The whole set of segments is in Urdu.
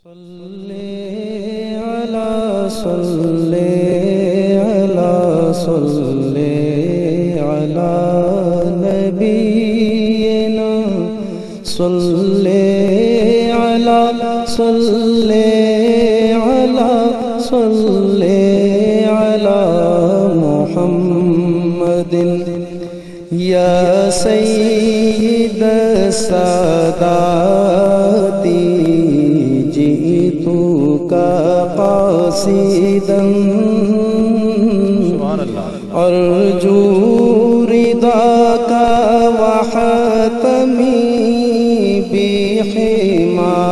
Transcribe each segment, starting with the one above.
صلی علی صلی علی صلی علی نبینا صلی علی صلی علی صلی علی محمد یا سید السادات قاصدا ارجو رضاك وحتمي بحماك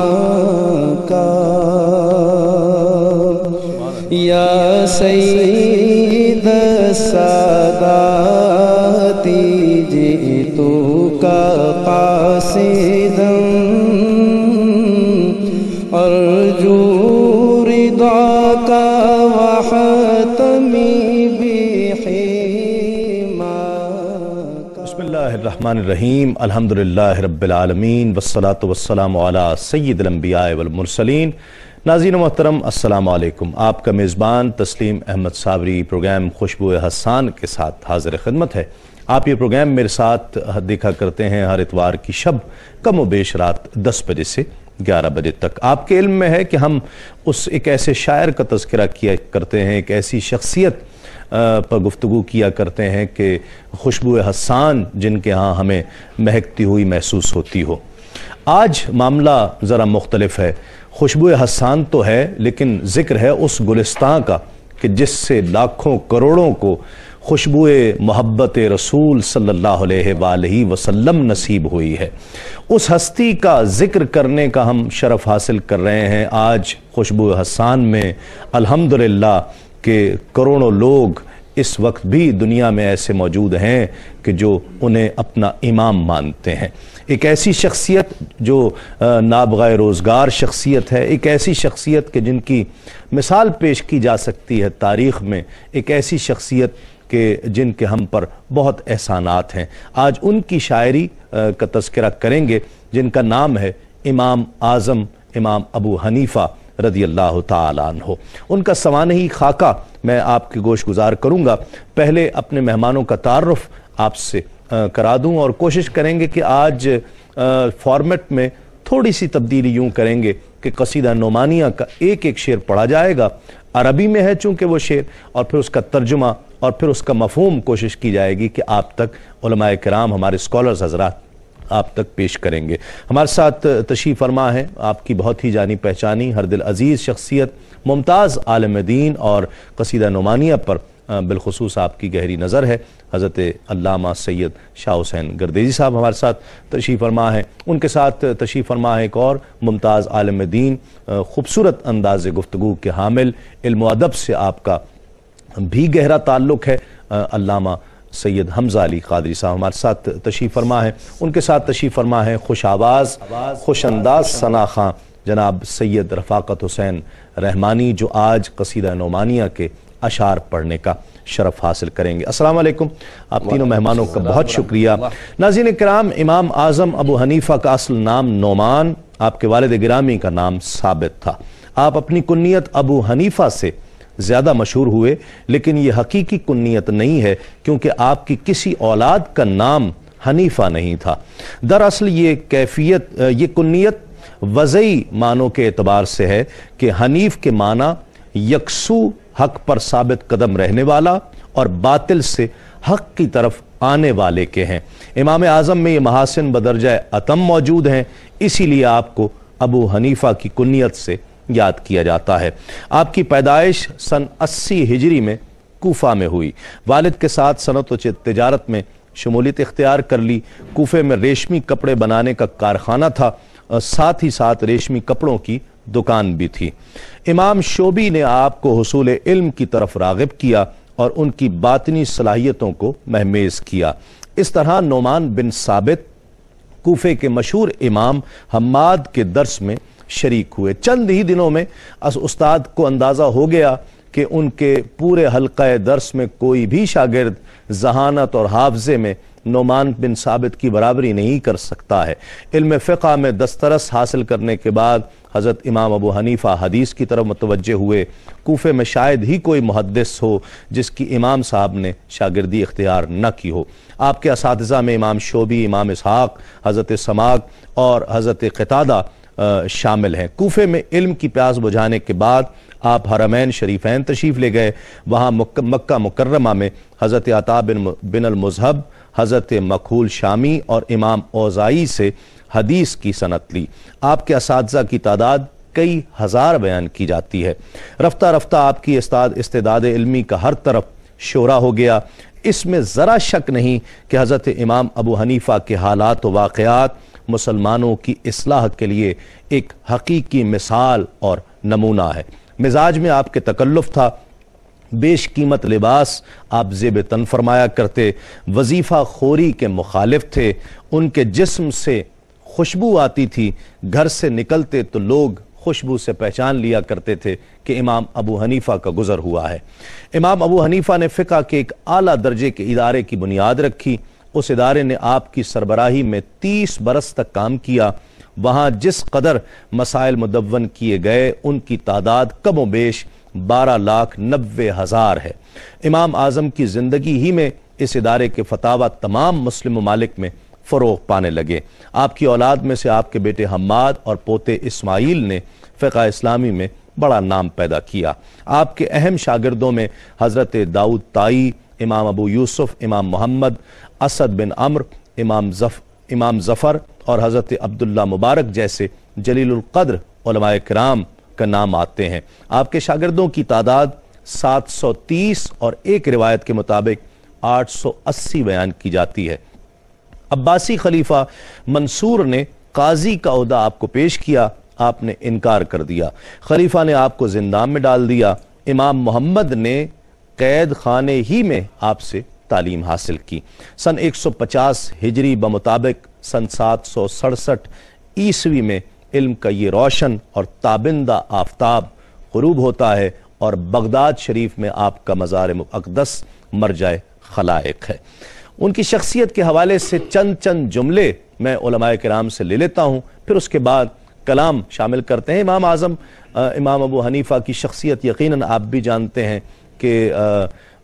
يا سيد السادات جئتك قاصدا ارجو رضاك وحتمي بحماك بسم اللہ الرحمن الرحیم الحمدللہ رب العالمین والصلاة والسلام علی سید الانبیاء والمرسلین۔ ناظرین محترم السلام علیکم، آپ کا میزبان تسلیم احمد صابری پروگرام خوشبو حسان کے ساتھ حاضر خدمت ہے۔ آپ یہ پروگرام میرے ساتھ دیکھا کرتے ہیں ہر اتوار کی شب کم و بیش رات 10 بجے سے 11 بجے تک۔ آپ کے علم میں ہے کہ ہم ایک ایسے شاعر کا تذکرہ کیا کرتے ہیں، ایک ایسی شخصیت پر گفتگو کیا کرتے ہیں کہ خوشبو حسان جن کے ہاں ہمیں مہکتی ہوئی محسوس ہوتی ہو۔ آج معاملہ ذرا مختلف ہے، خوشبو حسان تو ہے لیکن ذکر ہے اس گلستان کا کہ جس سے لاکھوں کروڑوں کو خوشبو محبت رسول صلی اللہ علیہ وآلہ وسلم نصیب ہوئی ہے۔ اس ہستی کا ذکر کرنے کا ہم شرف حاصل کر رہے ہیں آج خوشبو حسان میں۔ الحمدللہ کہ کروڑوں لوگ اس وقت بھی دنیا میں ایسے موجود ہیں کہ جو انہیں اپنا امام مانتے ہیں۔ ایک ایسی شخصیت جو نابغہ روزگار شخصیت ہے، ایک ایسی شخصیت کہ جن کی مثال پیش کی جا سکتی ہے تاریخ میں، ایک ایسی شخصیت کہ جن کے ہم پر بہت احسانات ہیں۔ آج ان کی شاعری کا تذکرہ کریں گے جن کا نام ہے امام اعظم امام ابو حنیفہ رضی اللہ تعالیٰ عنہ۔ ان کا سوانحی خاکہ میں آپ کے گوش گزار کروں گا۔ پہلے اپنے مہمانوں کا تعارف آپ سے کرا دوں اور کوشش کریں گے کہ آج فارمیٹ میں تھوڑی سی تبدیلی یوں کریں گے کہ قصیدہ نعمانیہ کا ایک ایک شعر پڑھا جائے گا، عربی میں ہے چونکہ وہ شعر، اور پھر اس کا ترجمہ اور پھر اس کا مفہوم کوشش کی جائے گی کہ آپ تک علماء کرام ہمارے اسکالرز حضرات آپ تک پیش کریں گے۔ ہمارے ساتھ تشریف فرما ہے آپ کی بہت ہی جانی پہچانی ہر دل عزیز شخصیت، ممتاز عالم دین، اور قصیدہ نعمانیہ پر بالخصوص آپ کی گہری نظر ہے، حضرت علامہ سید شاہ حسین گردیزی صاحب ہمارے ساتھ تشریف فرما ہے۔ ان کے ساتھ تشریف فرما ہے ایک اور ممتاز عالم دین، خوبصورت انداز گفتگو کے حامل، علم و ادب سے آپ کا بھی گہرا تعلق ہے، علامہ سید حمزہ علی قادری صاحب ہمارے ساتھ تشریف فرما ہے۔ ان کے ساتھ تشریف فرما ہے خوش آواز خوش انداز ثنا خاں جناب سید رفاقت حسین رحمانی، جو آج قصیدہ نعمانیہ کے اشعار پڑھنے کا شرف حاصل کریں گے۔ السلام علیکم، آپ تینوں مہمانوں کا بہت شکریہ۔ ناظرین کرام، امام اعظم ابو حنیفہ کا اصل نام نعمان، آپ کے والد گرامی کا نام ثابت تھا۔ آپ اپنی کنیت ابو حنیفہ سے زیادہ مشہور ہوئے، لیکن یہ حقیقی کنیت نہیں ہے کیونکہ آپ کی کسی اولاد کا نام حنیفہ نہیں تھا۔ دراصل یہ کنیت وضعی معنوں کے اعتبار سے ہے کہ حنیف کے معنی یکسو حق پر ثابت قدم رہنے والا اور باطل سے حق کی طرف آنے والے کے ہیں۔ امام اعظم میں یہ محاسن بدرجہ اتم موجود ہیں، اسی لیے آپ کو ابو حنیفہ کی کنیت سے یاد کیا جاتا ہے۔ آپ کی پیدائش سن 80 ہجری میں کوفہ میں ہوئی۔ والد کے ساتھ صنعت و تجارت میں شمولیت اختیار کر لی۔ کوفے میں ریشمی کپڑے بنانے کا کارخانہ تھا، ساتھ ہی ساتھ ریشمی کپڑوں کی دکان بھی تھی۔ امام شعبی نے آپ کو حصول علم کی طرف راغب کیا اور ان کی باطنی صلاحیتوں کو مہمیز کیا۔ اس طرح نعمان بن ثابت کوفے کے مشہور امام حماد کے درس میں شریک ہوئے۔ چند ہی دنوں میں استاد کو اندازہ ہو گیا کہ ان کے پورے حلقہ درس میں کوئی بھی شاگرد ذہانت اور حافظے میں نعمان بن ثابت کی برابری نہیں کر سکتا ہے۔ علم فقہ میں دسترس حاصل کرنے کے بعد حضرت امام ابو حنیفہ حدیث کی طرف متوجہ ہوئے۔ کوفے میں شاید ہی کوئی محدث ہو جس کی امام صاحب نے شاگردی اختیار نہ کی ہو۔ آپ کے اساتذہ میں امام شعبی، امام اسحاق، حضرت سماک اور حضرت قتادہ شامل ہیں۔ کوفے میں علم کی پیاس بجھانے کے بعد آپ حرمین شریفین تشریف لے گئے۔ وہاں مکہ مکرمہ میں حضرت عطا بن المذہب، حضرت مکحول شامی اور امام اوزائی سے حدیث کی سند لی۔ آپ کے اساتذہ کی تعداد کئی ہزار بیان کی جاتی ہے۔ رفتہ رفتہ آپ کی استعداد علمی کا ہر طرف شہرا ہو گیا۔ اس میں ذرا شک نہیں کہ حضرت امام ابو حنیفہ کے حالات و واقعات مسلمانوں کی اصلاح کے لیے ایک حقیقی مثال اور نمونہ ہے۔ مزاج میں آپ کے تکلف تھا، بیش قیمت لباس آپ زیب تن فرمایا کرتے، وظیفہ خوری کے مخالف تھے، ان کے جسم سے خوشبو آتی تھی، گھر سے نکلتے تو لوگ خوشبو سے پہچان لیا کرتے تھے کہ امام ابو حنیفہ کا گزر ہوا ہے۔ امام ابو حنیفہ نے فقہ کے ایک اعلیٰ درجے کے ادارے کی بنیاد رکھی۔ اس ادارے نے آپ کی سربراہی میں 30 برس تک کام کیا۔ وہاں جس قدر مسائل مدون کیے گئے ان کی تعداد کم و بیش 12,90,000 ہے۔ امام اعظم کی زندگی ہی میں اس ادارے کے فتاویٰ تمام مسلم ممالک میں فروغ پانے لگے۔ آپ کی اولاد میں سے آپ کے بیٹے حماد اور پوتے اسماعیل نے فقہ اسلامی میں بڑا نام پیدا کیا۔ آپ کے اہم شاگردوں میں حضرت داؤد طائی، امام ابو یوسف، امام محمد، اسد بن عمرو، امام ظفر اور حضرت عبداللہ مبارک جیسے جلیل القدر علماء کرام کا نام آتے ہیں۔ آپ کے شاگردوں کی تعداد 730 اور ایک روایت کے مطابق 880 بیان کی جاتی ہے۔ عباسی خلیفہ منصور نے قاضی کا عہدہ آپ کو پیش کیا، آپ نے انکار کر دیا۔ خلیفہ نے آپ کو زندان میں ڈال دیا۔ امام محمد نے قید خانے ہی میں آپ سے تعلیم حاصل کی۔ سن 150 ہجری بمطابق سن 767 عیسوی میں علم کا یہ روشن اور تابندہ آفتاب غروب ہوتا ہے اور بغداد شریف میں آپ کا مزار مقدس مرجع خلائق ہے۔ ان کی شخصیت کے حوالے سے چند جملے میں علماء کرام سے لے لیتا ہوں، پھر اس کے بعد کلام شامل کرتے ہیں۔ امام اعظم امام ابو حنیفہ کی شخصیت یقیناً آپ بھی جانتے ہیں کہ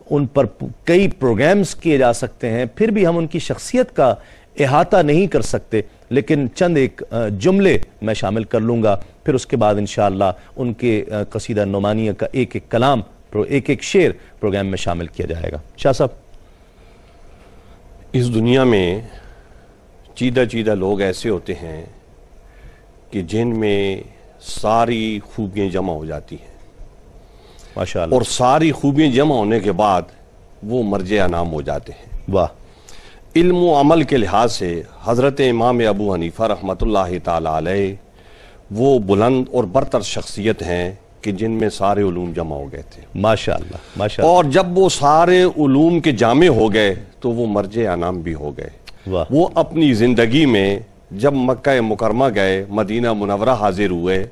ان پر کئی پروگرامز کیے جا سکتے ہیں، پھر بھی ہم ان کی شخصیت کا احاطہ نہیں کر سکتے، لیکن چند ایک جملے میں شامل کر لوں گا، پھر اس کے بعد انشاءاللہ ان کے قصیدہ نعمانیہ کا ایک کلام، ایک شعر پروگرام میں شامل کیا جائے گا۔ شاہ صاحب، اس دنیا میں چیدہ لوگ ایسے ہوتے ہیں کہ جن میں ساری خوبیاں جمع ہو جاتی ہیں ماشاءاللہ، اور ساری خوبیاں جمع ہونے کے بعد وہ مرجع انعام ہو جاتے ہیں۔ واہ! علم و عمل کے لحاظ سے حضرت امام ابو حنیفہ رحمۃ اللہ تعالی علیہ وہ بلند اور برتر شخصیت ہیں کہ جن میں سارے علوم جمع ہو گئے تھے ماشاءاللہ ماشاءاللہ، اور جب وہ سارے علوم کے جامع ہو گئے تو وہ مرجع انعام بھی ہو گئے۔ واہ! وہ اپنی زندگی میں جب مکہ مکرمہ گئے، مدینہ منورہ حاضر ہوئے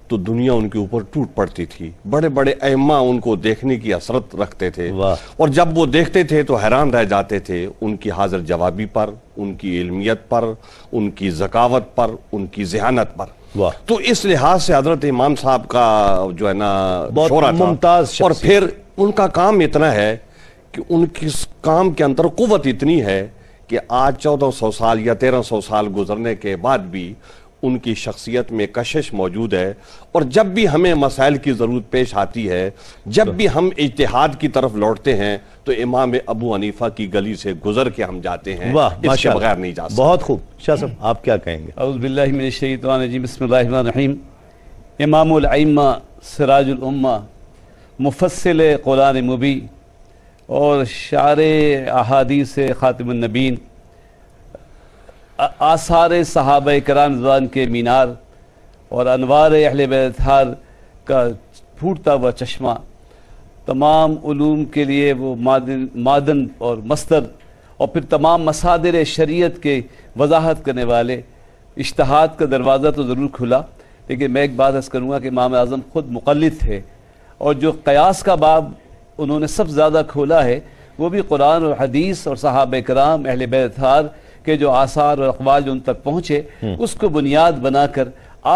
تو دنیا ان کے اوپر ٹوٹ پڑتی تھی۔ بڑے بڑے ائمہ ان کو دیکھنے کی حسرت رکھتے تھے، اور جب وہ دیکھتے تھے تو حیران رہ جاتے تھے ان کی حاضر جوابی پر، ان کی علمیت پر، ان کی ذکاوت پر، ان کی ذہانت پر۔ تو اس لحاظ سے حضرت امام صاحب کا جو ہے نا شہرت تھا، ممتاز اور پھر ان کا کام اتنا ہے کہ ان کی کام کے اندر قوت اتنی ہے کہ آج 1400 سال یا 1300 سال گزرنے کے بعد بھی ان کی شخصیت میں کشش موجود ہے، اور جب بھی ہمیں مسائل کی ضرورت پیش آتی ہے، جب بھی ہم اجتہاد کی طرف لوٹتے ہیں تو امام ابو حنیفہ کی گلی سے گزر کے ہم جاتے ہیں، اس کے بغیر نہیں جا سکتے۔ بہت خوب۔ شاہ صاحب، آپ کیا کہیں گے؟ اعوذ باللہ من الشیطان الرجیم، بسم اللہ الرحمن الرحیم۔ امام الائمہ، سراج الامہ، مفصل قرآن مبین اور شعر احادیث خاتم النبین، آثار صحابہ کرام رضوان کے مینار اور انوار اہل بیت اطہار کا پھوٹتا ہوا چشمہ، تمام علوم کے لیے وہ معدن اور مصدر، اور پھر تمام مصادر شریعت کے وضاحت کرنے والے، اجتہاد کا دروازہ تو ضرور کھلا، لیکن میں ایک بات عرض کروں گا کہ امام اعظم خود مقلد تھے، اور جو قیاس کا باب انہوں نے سب زیادہ کھولا ہے وہ بھی قرآن اور حدیث اور صحابہ کرام اہل بیت اطہار کے جو آثار اور اقوال جو ان تک پہنچے اس کو بنیاد بنا کر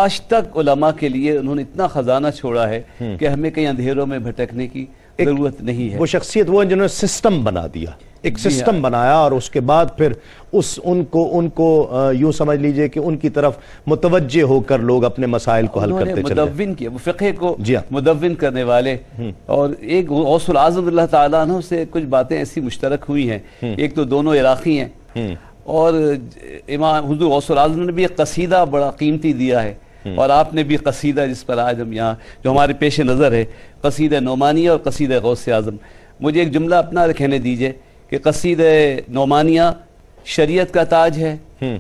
آج تک علماء کے لیے انہوں نے اتنا خزانہ چھوڑا ہے کہ ہمیں کہیں اندھیروں میں بھٹکنے کی ضرورت نہیں ہے. وہ شخصیت وہ جنہوں نے سسٹم بنا دیا، ایک سسٹم بنایا، اور اس کے بعد پھر ان کو یوں سمجھ لیجئے کہ ان کی طرف متوجہ ہو کر لوگ اپنے مسائل کو حل کرتے چلے. مدون کیا، وہ فقہ کو مدون کرنے والے. اور ایک غوث العظم اللہ تعالیٰ عنہ سے کچھ باتیں ایسی مشترک ہوئی ہیں. ایک تو دونوں عراقی ہیں، اور امام حضور غوث العظم نے بھی ایک قصیدہ بڑا قیمتی دیا ہے، اور آپ نے بھی قصیدہ جس پر آج ہم یہاں جو ہمارے پیش نظر ہے، قصیدہ نعمانیہ اور قصیدہ غوث اعظم. مجھے ایک جملہ اپنا کہنے دیجئے کہ قصیدہ نعمانیہ شریعت کا تاج ہے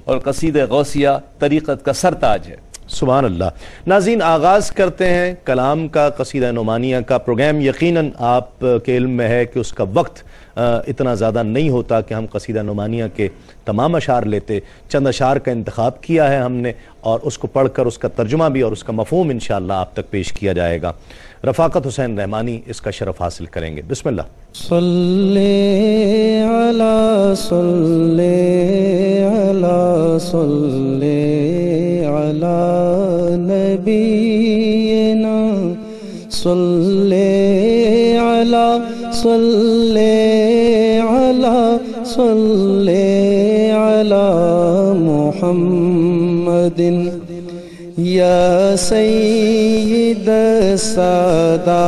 اور قصیدہ غوثیہ طریقت کا سر تاج ہے. سبحان اللہ. ناظرین، آغاز کرتے ہیں کلام کا قصیدہ نعمانیہ کا. پروگرام یقیناً آپ کے علم میں ہے کہ اس کا وقت اتنا زیادہ نہیں ہوتا کہ ہم قصیدہ نعمانیہ کے تمام اشعار لیتے. چند اشعار کا انتخاب کیا ہے ہم نے، اور اس کو پڑھ کر اس کا ترجمہ بھی اور اس کا مفہوم انشاءاللہ آپ تک پیش کیا جائے گا. رفاقت حسین رحمانی اس کا شرف حاصل کریں گے. بسم اللہ. صلی علی صلی علی صلی علی نبینا صلی علی صلی علی صلی علی محمد یا سید السادات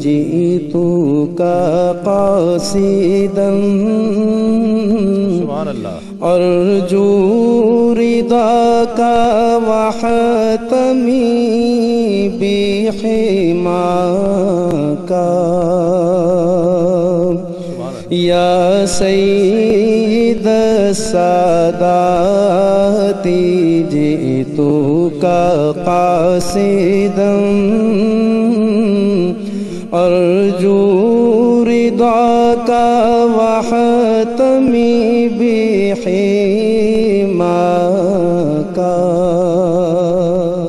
جئتک قاصدا سبحان اللہ. ارجو رضاک وحتمی بحماک یا سید السادات جئتک قاصدا ارجو رضاک وحتمی بحماک.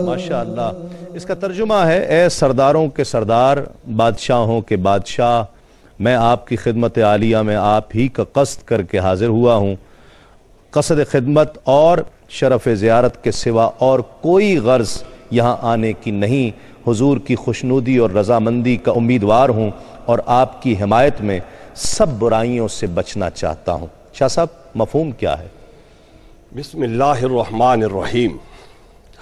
ماشاءاللہ. اس کا ترجمہ ہے: اے سرداروں کے سردار، بادشاہوں کے بادشاہ، میں آپ کی خدمت عالیہ میں آپ ہی کا قصد کر کے حاضر ہوا ہوں. قصد خدمت اور شرف زیارت کے سوا اور کوئی غرض یہاں آنے کی نہیں. حضور کی خوشنودی اور رضامندی کا امیدوار ہوں، اور آپ کی حمایت میں سب برائیوں سے بچنا چاہتا ہوں. شاہ صاحب، مفہوم کیا ہے؟ بسم اللہ الرحمن الرحیم.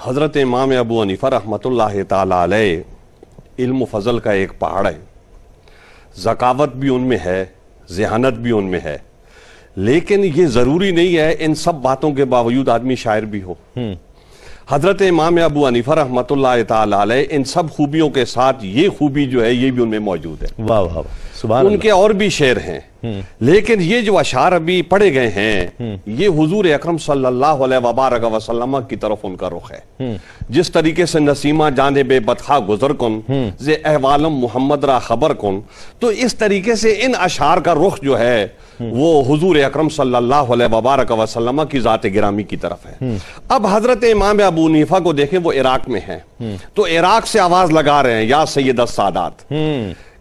حضرت امام ابو حنیفہ رحمۃ اللہ تعالی علیہ علم و فضل کا ایک پہاڑ ہے. ذکاوت بھی ان میں ہے، ذہانت بھی ان میں ہے، لیکن یہ ضروری نہیں ہے ان سب باتوں کے باوجود آدمی شاعر بھی ہو. حضرت امام ابو حنیفہ رحمۃ اللہ تعالی علیہ ان سب خوبیوں کے ساتھ یہ خوبی جو ہے یہ بھی ان میں موجود ہے. واہ واہ، سبحان ان کے اور بھی شعر ہیں، لیکن یہ جو اشعار ابھی پڑھے گئے ہیں یہ حضور اکرم صلی اللہ علیہ وبارک وسلم کی طرف ان کا رخ ہے. جس طریقے سے نسیمہ جانب بدخواہ گزر کن ز احوالم محمد را خبر کن، تو اس طریقے سے ان اشعار کا رخ جو ہے وہ حضور اکرم صلی اللہ علیہ وبارک وسلم کی ذات گرامی کی طرف ہے. اب حضرت امام ابو حنیفہ کو دیکھیں، وہ عراق میں ہیں، تو عراق سے آواز لگا رہے ہیں یا سید السادات،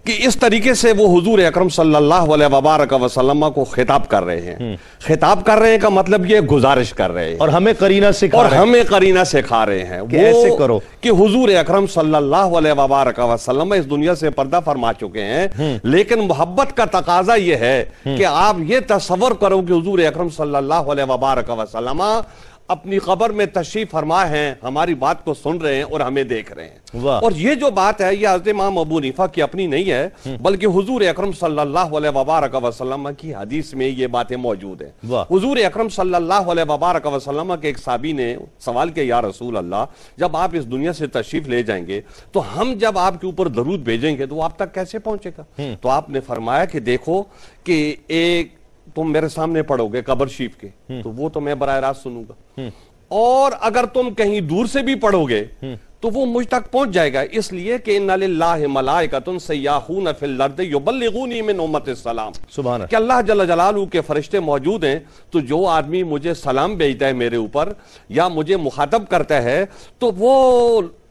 کہ اس طریقے سے وہ حضور اکرم صلی اللہ علیہ وبارک وسلم کو خطاب کر رہے ہیں. خطاب کر رہے ہیں کا مطلب یہ گزارش کر رہے ہیں، اور ہمیں قرینہ سکھا رہے ہیں کہ ایسے کرو کہ حضور اکرم صلی اللہ علیہ وبارک وسلم اس دنیا سے پردہ فرما چکے ہیں، لیکن محبت کا تقاضا یہ ہے کہ آپ یہ تصور کرو کہ حضور اکرم صلی اللہ علیہ وبارک وسلم اپنی قبر میں تشریف فرما ہیں، ہماری بات کو سن رہے ہیں اور ہمیں دیکھ رہے ہیں. اور یہ جو بات ہے یہ حضرت امام ابو حنیفہ کی اپنی نہیں ہے، بلکہ حضور اکرم صلی اللہ علیہ وبارک وسلم کی حدیث میں یہ باتیں موجود ہیں. حضور اکرم صلی اللہ علیہ وبارک وسلم کے ایک صحابی نے سوال کیا: یا رسول اللہ، جب آپ اس دنیا سے تشریف لے جائیں گے تو ہم جب آپ کے اوپر درود بھیجیں گے تو وہ آپ تک کیسے پہنچے گا؟ تو آپ نے فرمایا کہ دیکھو کہ ایک تم میرے سامنے پڑھو گے قبر شریف کے تو وہ تو میں براہ راست سنوں گا، اور اگر تم کہیں دور سے بھی پڑھو گے تو وہ مجھ تک پہنچ جائے گا، اس لیے کہ اِنَّ لِلَّهِ مَلَائِكَةٌ سَيَّاحُونَ فِي الْأَرْضِ يُبَلِّغُونِي مِنْ أُمَّةِ السَّلَامِ، کہ اللہ جل جلالہ کے فرشتے موجود ہیں، تو جو آدمی مجھے سلام بھیجتا ہے میرے اوپر یا مجھے مخاطب کرتا ہے تو وہ